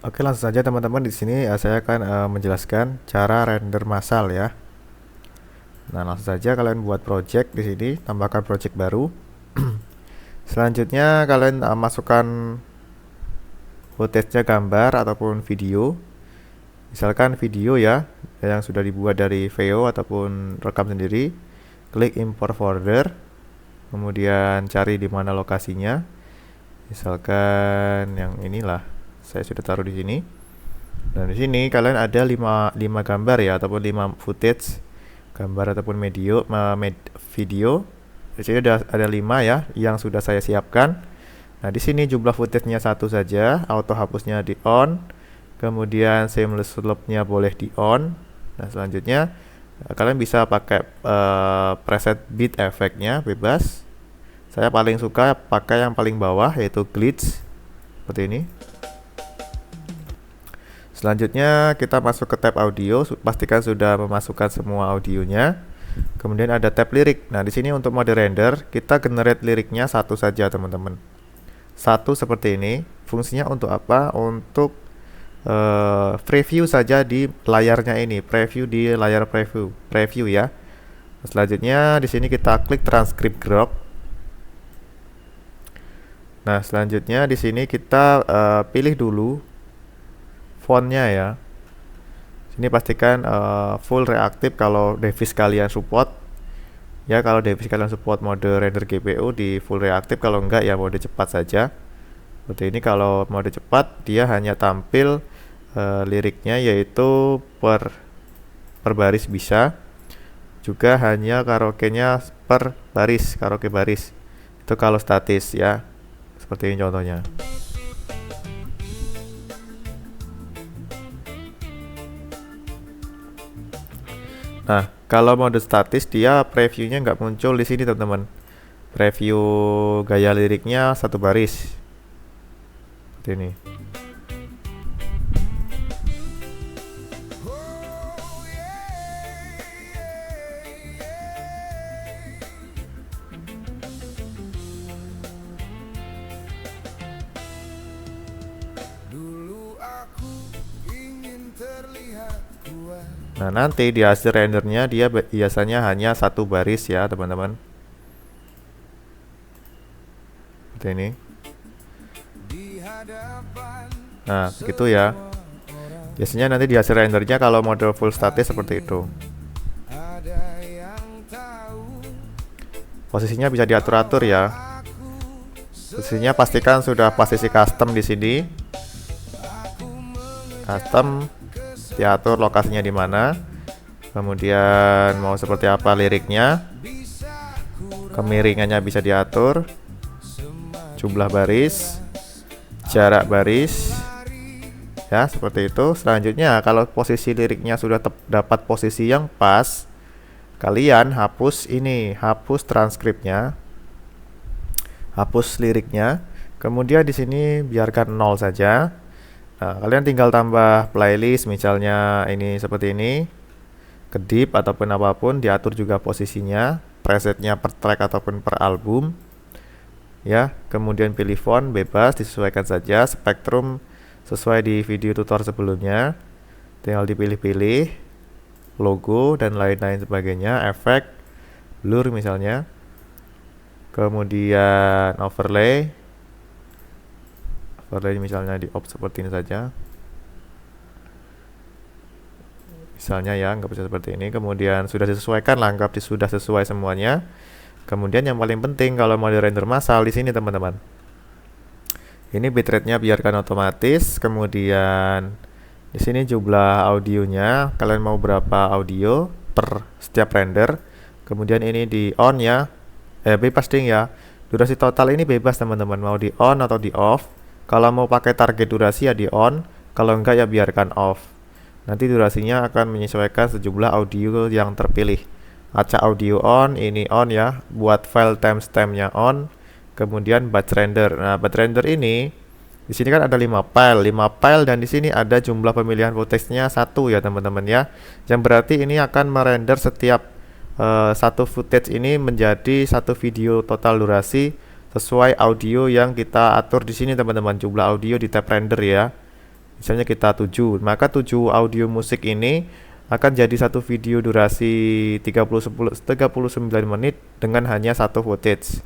Oke, langsung saja teman-teman. Di sini saya akan menjelaskan cara render massal ya. Nah, langsung saja kalian buat project di sini, tambahkan project baru. Selanjutnya kalian masukkan footage-nya gambar ataupun video. Misalkan video ya, yang sudah dibuat dari VO ataupun rekam sendiri. Klik import folder, kemudian cari di mana lokasinya. Misalkan yang inilah, saya sudah taruh di sini. Dan di sini kalian ada 5 gambar ya, ataupun 5 footage gambar ataupun video. Di sini ada 5 ya yang sudah saya siapkan. Nah, di sini jumlah footage-nya satu saja, auto hapusnya di on. Kemudian seamless slope-nya boleh di on. Nah, selanjutnya kalian bisa pakai preset beat efeknya bebas. Saya paling suka pakai yang paling bawah, yaitu glitch seperti ini. Selanjutnya kita masuk ke tab audio, pastikan sudah memasukkan semua audionya. Kemudian ada tab lirik. Nah, di sini untuk mode render kita generate liriknya satu saja teman-teman. Satu seperti ini. Fungsinya untuk apa? Untuk preview saja di layarnya ini, preview di layar preview ya. Selanjutnya di sini kita klik transcript grok. Nah, selanjutnya di sini kita pilih dulu fontnya ya. Sini pastikan full reaktif kalau device kalian support. Ya, kalau device kalian support mode render GPU di full reaktif, kalau enggak ya mode cepat saja. Seperti ini, kalau mode cepat dia hanya tampil liriknya, yaitu per baris bisa. Juga hanya karaoke-nya per baris, karaoke baris. Itu kalau statis ya. Seperti ini contohnya. Nah, kalau mode statis dia previewnya nggak muncul di sini teman-teman. Preview gaya liriknya satu baris. Seperti ini. Nah, nanti di hasil rendernya dia biasanya hanya satu baris ya teman-teman. Seperti ini. Nah, gitu ya. Biasanya nanti di hasil rendernya kalau mode full statis seperti itu. Posisinya bisa diatur-atur ya. Posisinya pastikan sudah posisi custom di sini. Custom, diatur lokasinya di mana, kemudian mau seperti apa liriknya, kemiringannya bisa diatur, jumlah baris, jarak baris ya, seperti itu. Selanjutnya kalau posisi liriknya sudah dapat posisi yang pas, kalian hapus ini, hapus transkripnya, hapus liriknya, kemudian di sini biarkan 0 saja. Nah, kalian tinggal tambah playlist, misalnya ini seperti ini, kedip ataupun apapun, diatur juga posisinya, presetnya per track ataupun per album ya. Kemudian pilih font bebas, disesuaikan saja, spektrum sesuai di video tutor sebelumnya, tinggal dipilih-pilih, logo dan lain-lain sebagainya, efek, blur misalnya, kemudian overlay misalnya di off seperti ini saja misalnya ya, nggak bisa seperti ini. Kemudian sudah disesuaikan, anggap sudah sesuai semuanya. Kemudian yang paling penting kalau mau di render massal di sini teman-teman, ini bitrate-nya biarkan otomatis. Kemudian di sini jumlah audionya, kalian mau berapa audio per setiap render. Kemudian ini di on ya, bebas ding ya. Durasi total ini bebas teman-teman, mau di on atau di off. Kalau mau pakai target durasi ya di on, kalau enggak ya biarkan off. Nanti durasinya akan menyesuaikan sejumlah audio yang terpilih. Acak audio on, ini on ya, buat file timestamp-nya on. Kemudian batch render. Nah, batch render ini di sini kan ada 5 file dan di sini ada jumlah pemilihan footage-nya 1 ya teman-teman ya. Yang berarti ini akan merender setiap satu footage ini menjadi satu video total durasi sesuai audio yang kita atur di sini teman-teman, jumlah audio di tab render ya. Misalnya kita 7, maka 7 audio musik ini akan jadi satu video durasi 39 menit dengan hanya satu footage.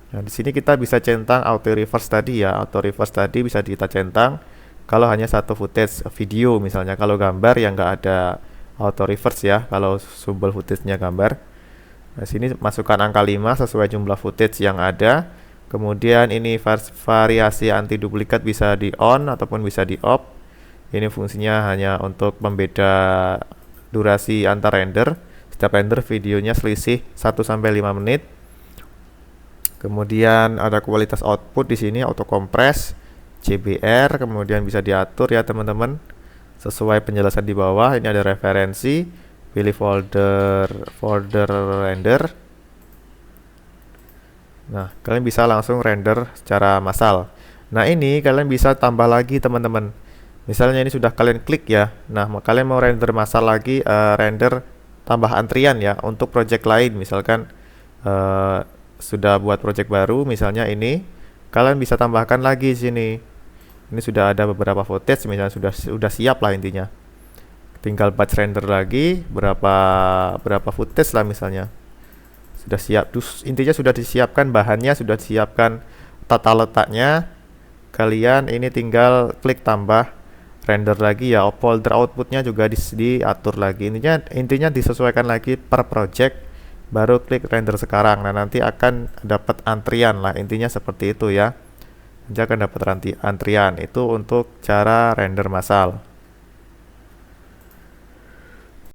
Nah, di sini kita bisa centang auto reverse tadi ya. Auto reverse tadi bisa kita centang kalau hanya satu footage video misalnya. Kalau gambar yang nggak ada auto reverse ya, kalau sumber footage-nya gambar. Nah, sini masukkan angka 5 sesuai jumlah footage yang ada. Kemudian ini variasi anti duplikat bisa di on ataupun bisa di off. Ini fungsinya hanya untuk membeda durasi antar render. Setiap render videonya selisih 1-5 menit. Kemudian ada kualitas output di sini auto compress, CBR, kemudian bisa diatur ya teman-teman sesuai penjelasan di bawah. Ini ada referensi, pilih folder render. Nah, kalian bisa langsung render secara massal. Nah, ini kalian bisa tambah lagi teman-teman. Misalnya ini sudah kalian klik ya. Nah, kalian mau render massal lagi, render tambah antrian ya untuk project lain. Misalkan sudah buat project baru, misalnya ini, kalian bisa tambahkan lagi di sini. Ini sudah ada beberapa footage, misalnya sudah siap lah intinya. Tinggal batch render lagi berapa footage lah misalnya. Sudah siap, intinya sudah disiapkan bahannya, sudah disiapkan tata letaknya. Kalian ini tinggal klik tambah render lagi ya. Folder outputnya juga diatur lagi. Intinya disesuaikan lagi per project. Baru klik render sekarang. Nah, nanti akan dapat antrian lah. Intinya seperti itu ya. Nanti akan dapat antrian. Itu untuk cara render massal.